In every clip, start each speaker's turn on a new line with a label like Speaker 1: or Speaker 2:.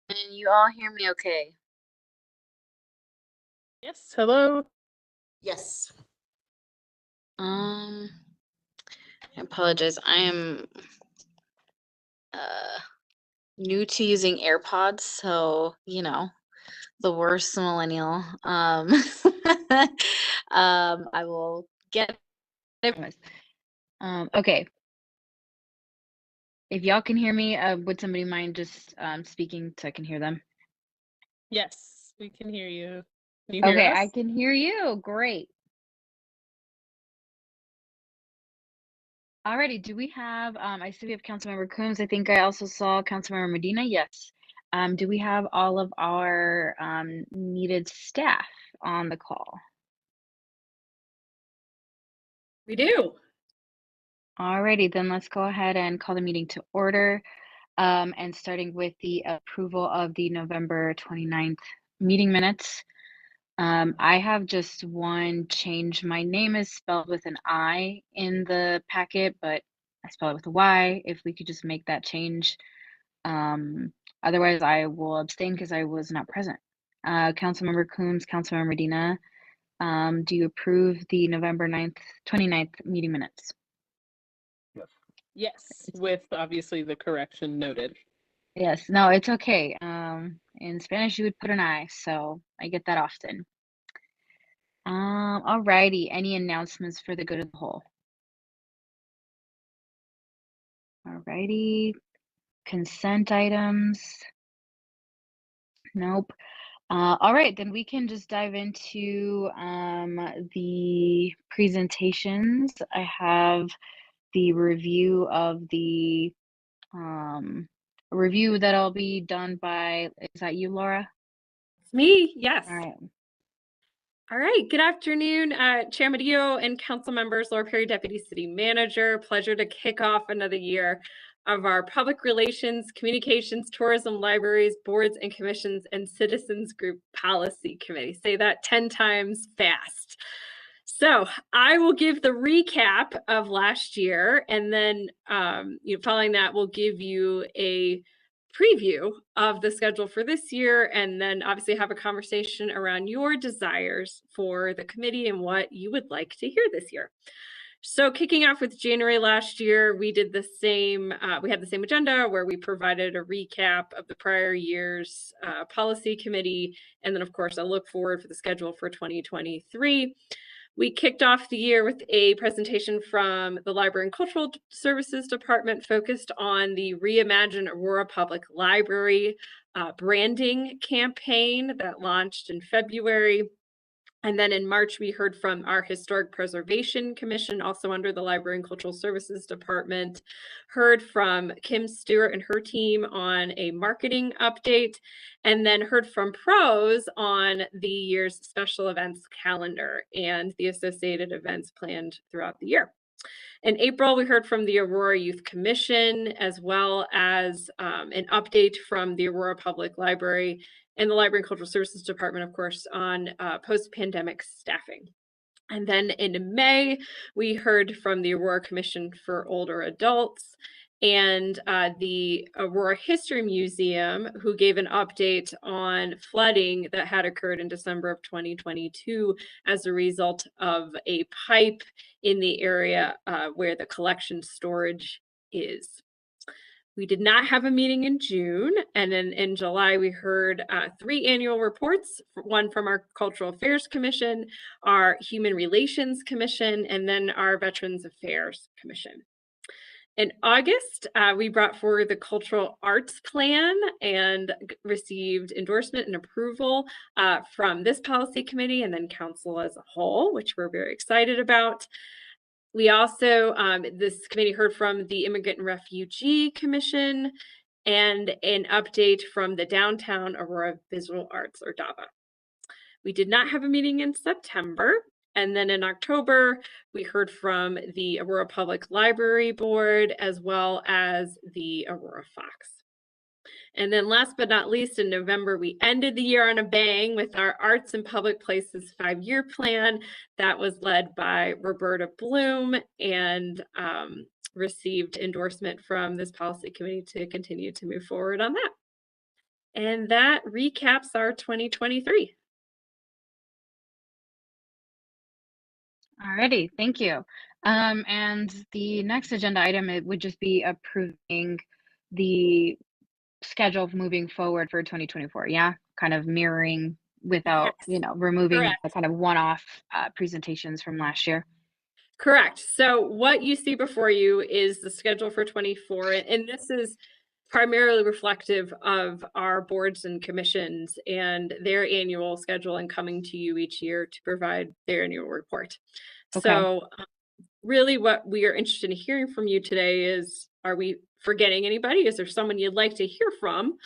Speaker 1: And you all hear me okay?
Speaker 2: Yes, hello.
Speaker 3: Yes.
Speaker 1: I apologize. I am new to using AirPods, so the worst millennial. I will get it. Okay. If y'all can hear me, would somebody mind just speaking so I can hear them?
Speaker 2: Yes, we can hear you. Can you hear
Speaker 1: Okay,
Speaker 2: us?
Speaker 1: I can hear you. Great. Alrighty, do we have, I see we have Councilmember Coombs. I think I also saw Councilmember Medina. Yes. Do we have all of our needed staff on the call?
Speaker 4: We do.
Speaker 1: Alrighty, then let's go ahead and call the meeting to order. And starting with the approval of the November 29th meeting minutes. I have just one change. My name is spelled with an I in the packet, but I spell it with a Y. If we could just make that change. Otherwise, I will abstain because I was not present. Councilmember Coombs, Councilmember Medina, do you approve the November 29th meeting minutes?
Speaker 2: Yes, with obviously the correction noted.
Speaker 1: Yes, no, it's okay. In Spanish, you would put an I, so I get that often. Alrighty, any announcements for the good of the whole? Alrighty, consent items. Nope. All right, then we can just dive into the presentations. I have the review of the review that'll be done by, is that you, Laura?
Speaker 4: It's me, yes.
Speaker 1: All right.
Speaker 4: All right, good afternoon, Chair Murillo and council members, Laura Perry, Deputy City Manager. Pleasure to kick off another year of our Public Relations, Communications, Tourism, Libraries, Boards and Commissions, and Citizens Group Policy Committee. Say that 10 times fast. So I will give the recap of last year, and then following that, we'll give you a preview of the schedule for this year, and then obviously have a conversation around your desires for the committee and what you would like to hear this year. So kicking off with January last year, we did the same, we had the same agenda where we provided a recap of the prior year's policy committee, and then of course a look forward for the schedule for 2023. We kicked off the year with a presentation from the Library and Cultural Services Department focused on the Reimagine Aurora Public Library branding campaign that launched in February. And then in March, we heard from our Historic Preservation Commission, also under the Library and Cultural Services Department, heard from Kim Stewart and her team on a marketing update, and then heard from pros on the year's special events calendar and the associated events planned throughout the year. In April, we heard from the Aurora Youth Commission, as well as an update from the Aurora Public Library and the Library and Cultural Services Department, of course, on post-pandemic staffing. And then in May, we heard from the Aurora Commission for Older Adults and the Aurora History Museum, who gave an update on flooding that had occurred in December of 2022 as a result of a pipe in the area where the collection storage is. We did not have a meeting in June, and then in July we heard 3 annual reports, one from our Cultural Affairs Commission, our Human Relations Commission, and then our Veterans Affairs Commission. In August, we brought forward the Cultural Arts Plan and received endorsement and approval from this policy committee and then council as a whole, which we're very excited about. We also, this committee heard from the Immigrant and Refugee Commission and an update from the Downtown Aurora Visual Arts, or DAVA. We did not have a meeting in September. And then in October, we heard from the Aurora Public Library Board, as well as the Aurora Fox. And then last but not least, in November, we ended the year on a bang with our Arts and Public Places 5-year plan that was led by Roberta Bloom and received endorsement from this policy committee to continue to move forward on that. And that recaps our 2023.
Speaker 1: Alrighty, thank you. And the next agenda item, it would just be approving the schedule moving forward for 2024. Yeah, kind of mirroring without,
Speaker 4: Yes,
Speaker 1: removing
Speaker 4: correct.
Speaker 1: the kind of one-off presentations from last year.
Speaker 4: Correct. So what you see before you is the schedule for 24, and this is primarily reflective of our boards and commissions and their annual schedule and coming to you each year to provide their annual report.
Speaker 1: Okay.
Speaker 4: So really what we are interested in hearing from you today is, are we forgetting anybody? Is there someone you'd like to hear from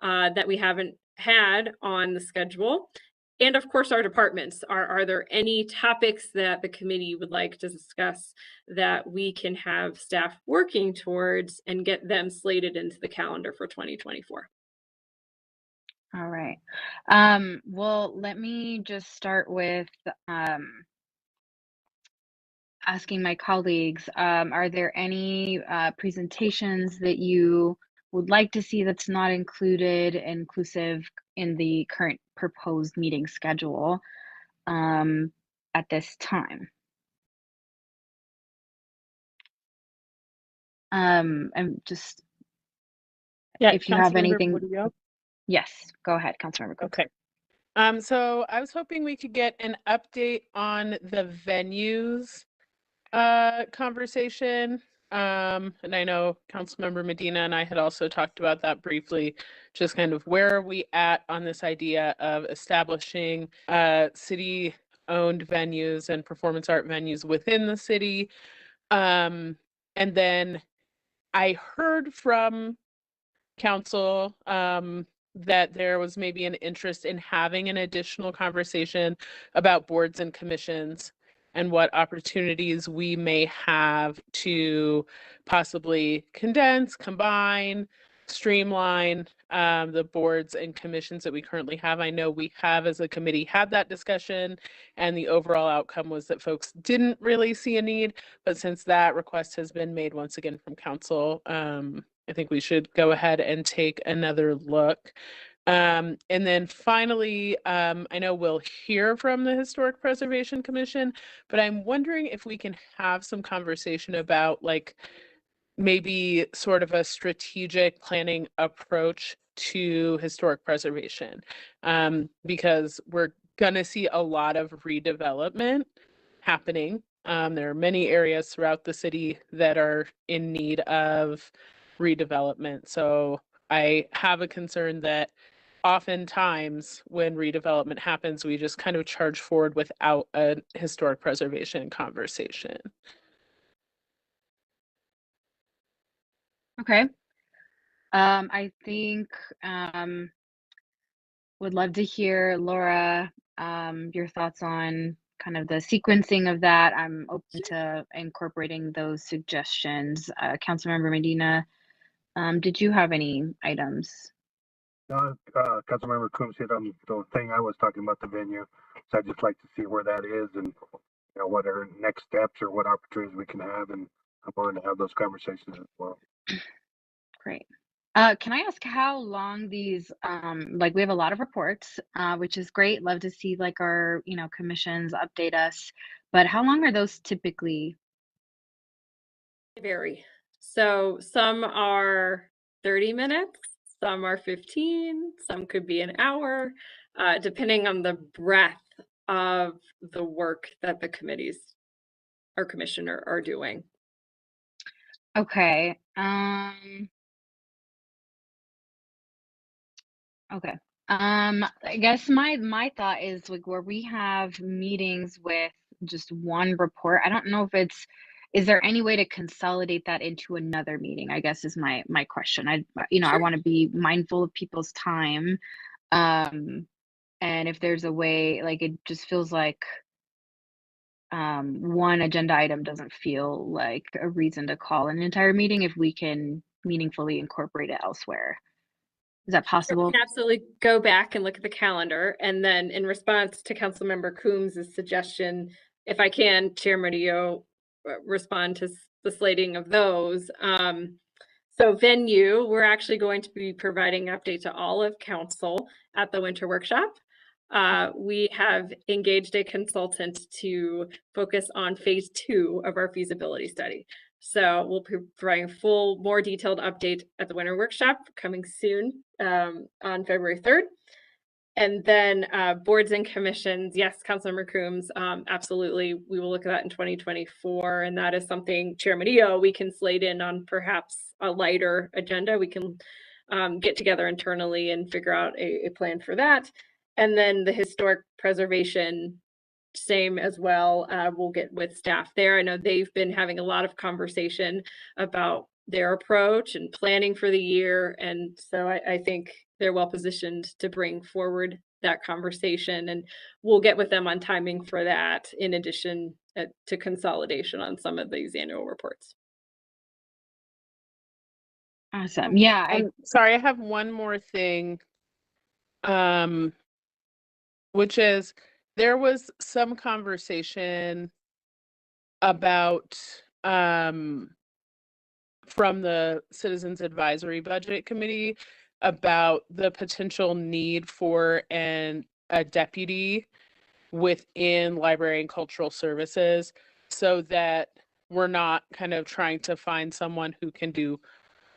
Speaker 4: that we haven't had on the schedule? And of course, our departments. Are there any topics that the committee would like to discuss that we can have staff working towards and get them slated into the calendar for 2024?
Speaker 1: All right. Well, let me just start with asking my colleagues, are there any presentations that you would like to see that's not inclusive in the current proposed meeting schedule at this time? And just
Speaker 2: Yeah,
Speaker 1: if you have
Speaker 2: Councilmember
Speaker 1: anything,
Speaker 2: Murillo.
Speaker 1: yes, go ahead, Councilmember Coombs.
Speaker 2: Okay. So I was hoping we could get an update on the venues conversation. And I know Councilmember Medina and I had also talked about that briefly, just kind of where are we at on this idea of establishing city-owned venues and performance art venues within the city. And then I heard from council that there was maybe an interest in having an additional conversation about boards and commissions and what opportunities we may have to possibly condense, combine, streamline the boards and commissions that we currently have. I know we have, as a committee, had that discussion, and the overall outcome was that folks didn't really see a need. But since that request has been made once again from council, I think we should go ahead and take another look. And then finally, I know we'll hear from the Historic Preservation Commission, but I'm wondering if we can have some conversation about, like, maybe sort of a strategic planning approach to historic preservation, because we're gonna see a lot of redevelopment happening. There are many areas throughout the city that are in need of redevelopment. So I have a concern that oftentimes when redevelopment happens, we just kind of charge forward without a historic preservation conversation.
Speaker 1: Okay. I think would love to hear, Laura, your thoughts on kind of the sequencing of that. I'm open to incorporating those suggestions. Councilmember Medina, did you have any items?
Speaker 3: Councilmember Coombs hit on the thing I was talking about, the venue. So I'd just like to see where that is and what are next steps or what opportunities we can have, and I'm willing to have those conversations as well.
Speaker 1: Great. Can I ask how long these, like we have a lot of reports, which is great. Love to see like our, commissions update us, but how long are those typically?
Speaker 4: They vary. So some are 30 minutes, some are 15, some could be an hour, depending on the breadth of the work that the committees or commissioner are doing.
Speaker 1: Okay. Okay. I guess my thought is like where we have meetings with just one report. I don't know if is there any way to consolidate that into another meeting? I guess is my question. I
Speaker 4: Sure.
Speaker 1: want to be mindful of people's time. And if there's a way, like it just feels like one agenda item doesn't feel like a reason to call an entire meeting if we can meaningfully incorporate it elsewhere. Is that
Speaker 4: Sure, we
Speaker 1: possible?
Speaker 4: can absolutely go back and look at the calendar, and then in response to Councilmember Coombs' suggestion, if I can, Chair Murillo, respond to the slating of those. So venue, we're actually going to be providing an update to all of council at the winter workshop. We have engaged a consultant to focus on phase 2 of our feasibility study. So we'll be providing a full, more detailed update at the winter workshop coming soon on February 3rd. And then boards and commissions, yes, Councilmember Coombs, absolutely. We will look at that in 2024. And that is something, Chair Murillo, we can slate in on perhaps a lighter agenda. We can get together internally and figure out a plan for that. And then the historic preservation, same as well. We'll get with staff there. I know they've been having a lot of conversation about their approach and planning for the year. And so I think they're well positioned to bring forward that conversation, and we'll get with them on timing for that in addition to consolidation on some of these annual reports.
Speaker 1: Awesome. Yeah.
Speaker 2: I'm sorry, I have one more thing, which is there was some conversation about from the Citizens Advisory Budget Committee about the potential need for a deputy within library and cultural services, so that we're not kind of trying to find someone who can do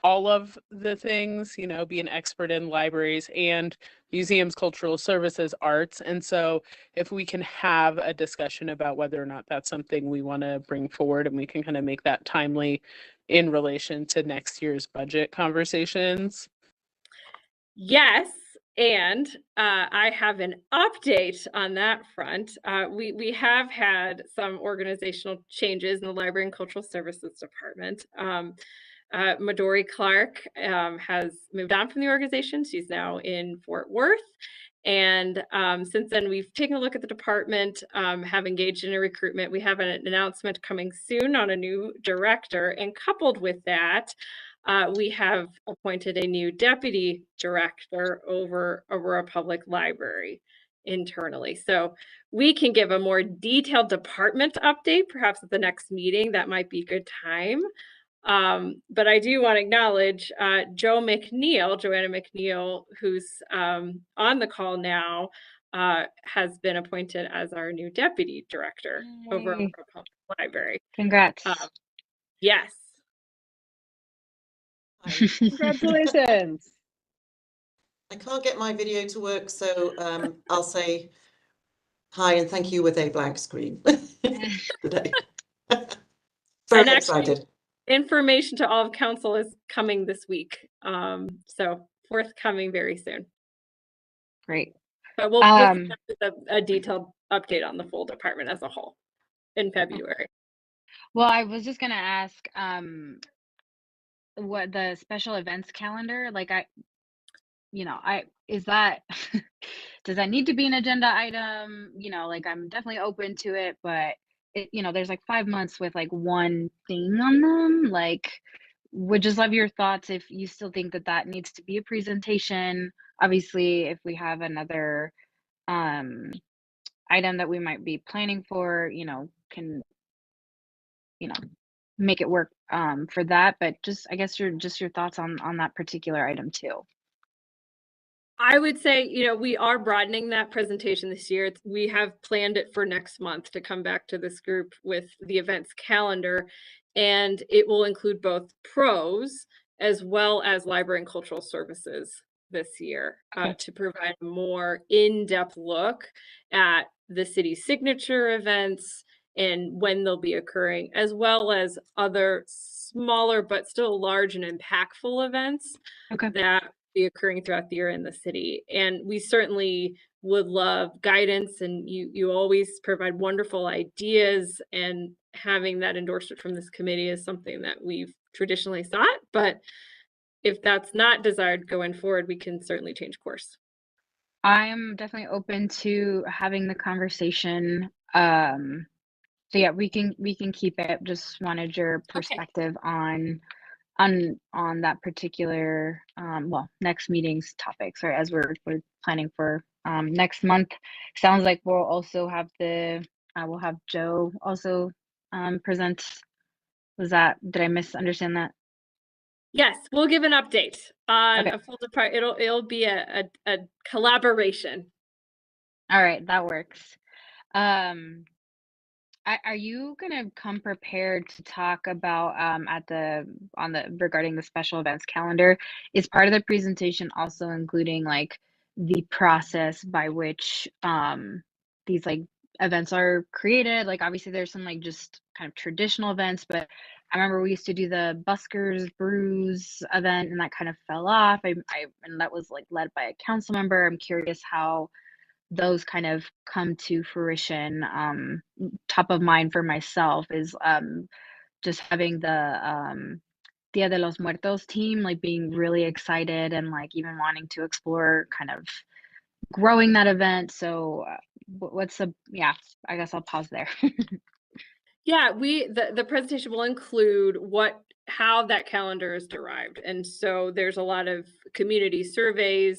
Speaker 2: all of the things, you know, be an expert in libraries and museums, cultural services, arts. And so if we can have a discussion about whether or not that's something we want to bring forward, and we can kind of make that timely in relation to next year's budget conversations.
Speaker 4: Yes, and I have an update on that front. We have had some organizational changes in the Library and Cultural Services Department. Midori Clark has moved on from the organization. She's now in Fort Worth. And since then, we've taken a look at the department, have engaged in a recruitment. We have an announcement coming soon on a new director. And coupled with that, we have appointed a new deputy director over a public library internally. So we can give a more detailed department update, perhaps at the next meeting. That might be a good time. But I do want to acknowledge Joanna McNeil, who's on the call now, has been appointed as our new deputy director over our public library.
Speaker 1: Congrats.
Speaker 4: Yes.
Speaker 2: Congratulations.
Speaker 5: I can't get my video to work, so I'll say hi and thank you with a blank screen today. Very excited.
Speaker 4: Information to all of council is coming this week, so forthcoming very soon.
Speaker 1: Great.
Speaker 4: But we'll come up with a detailed update on the full department as a whole in February.
Speaker 1: Well, I was just gonna ask what the special events calendar, like is that does that need to be an agenda item? You know, like I'm definitely open to it, but there's like 5 months with like one thing on them. Like, would just love your thoughts if you still think that needs to be a presentation. Obviously, if we have another item that we might be planning for, can make it work for that. But I guess your thoughts on that particular item too.
Speaker 4: I would say, we are broadening that presentation this year. We have planned it for next month to come back to this group with the events calendar, and it will include both pros as well as library and cultural services this year to provide a more in-depth look at the city's signature events and when they'll be occurring, as well as other smaller but still large and impactful events that be occurring throughout the year in the city. And we certainly would love guidance, and you always provide wonderful ideas, and having that endorsement from this committee is something that we've traditionally sought. But if that's not desired going forward, we can certainly change course.
Speaker 1: I'm definitely open to having the conversation. So yeah, we can keep it. Just wanted your perspective on that particular next meeting's topics, right? As we're planning for next month. Sounds like we'll also have we'll have Joe also present Did I misunderstand that?
Speaker 4: Yes, we'll give an update on
Speaker 1: Okay.
Speaker 4: a full department. It'll be a collaboration.
Speaker 1: All right, that works. Are you gonna come prepared to talk about regarding the special events calendar? Is part of the presentation also including like the process by which these like events are created? Like obviously there's some like just kind of traditional events, but I remember we used to do the Buskers Brews event and that kind of fell off. And that was like led by a council member. I'm curious how those kind of come to fruition. Top of mind for myself is just having the Dia de los Muertos team, like being really excited and like even wanting to explore kind of growing that event. So, yeah, I guess I'll pause there.
Speaker 4: Yeah, the presentation will include how that calendar is derived. And so there's a lot of community surveys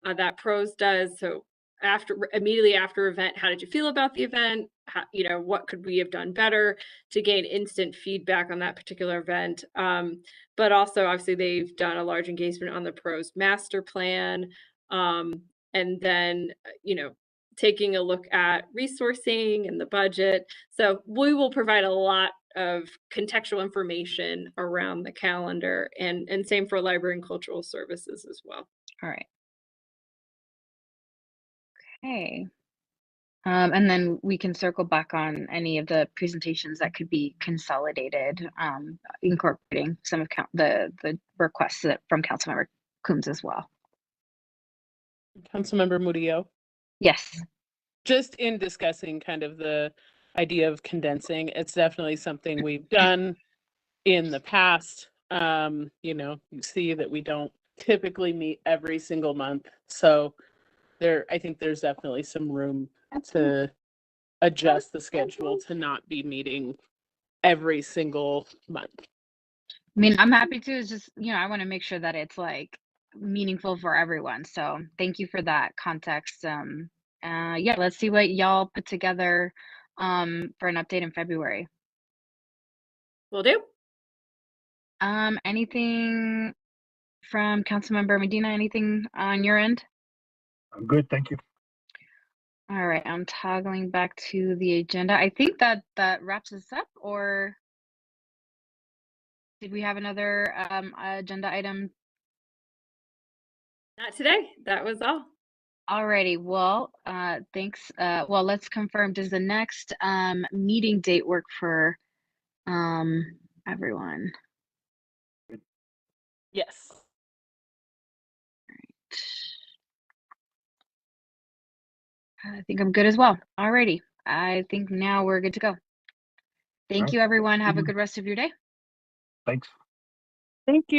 Speaker 4: that PROS does. So immediately after event, how did you feel about the event? What could we have done better to gain instant feedback on that particular event? But also, obviously, they've done a large engagement on the PROS master plan. And then, taking a look at resourcing and the budget. So we will provide a lot of contextual information around the calendar, and same for library and cultural services as well.
Speaker 1: All right. Okay. And then we can circle back on any of the presentations that could be consolidated, incorporating some of the requests from Councilmember Coombs as well.
Speaker 2: Councilmember Murillo.
Speaker 1: Yes.
Speaker 2: Just in discussing kind of the idea of condensing, it's definitely something we've done in the past. You see that we don't typically meet every single month. So I think there's definitely some room to adjust the schedule to not be meeting every single month.
Speaker 1: I mean, I'm happy to. It's just, I want to make sure that it's like meaningful for everyone. So thank you for that context. Yeah, let's see what y'all put together for an update in February.
Speaker 4: Will do.
Speaker 1: Anything from Councilmember Medina? Anything on your end?
Speaker 3: I'm good, thank you.
Speaker 1: All right, I'm toggling back to the agenda. I think that wraps us up, or did we have another agenda item?
Speaker 4: Not today. That was all.
Speaker 1: Alrighty, well, thanks. Well, let's confirm, does the next meeting date work for everyone?
Speaker 2: Yes.
Speaker 1: I think I'm good as well. Alrighty, I think now we're good to go. Thank you, everyone. Have a good rest of your day.
Speaker 3: Thanks.
Speaker 2: Thank you.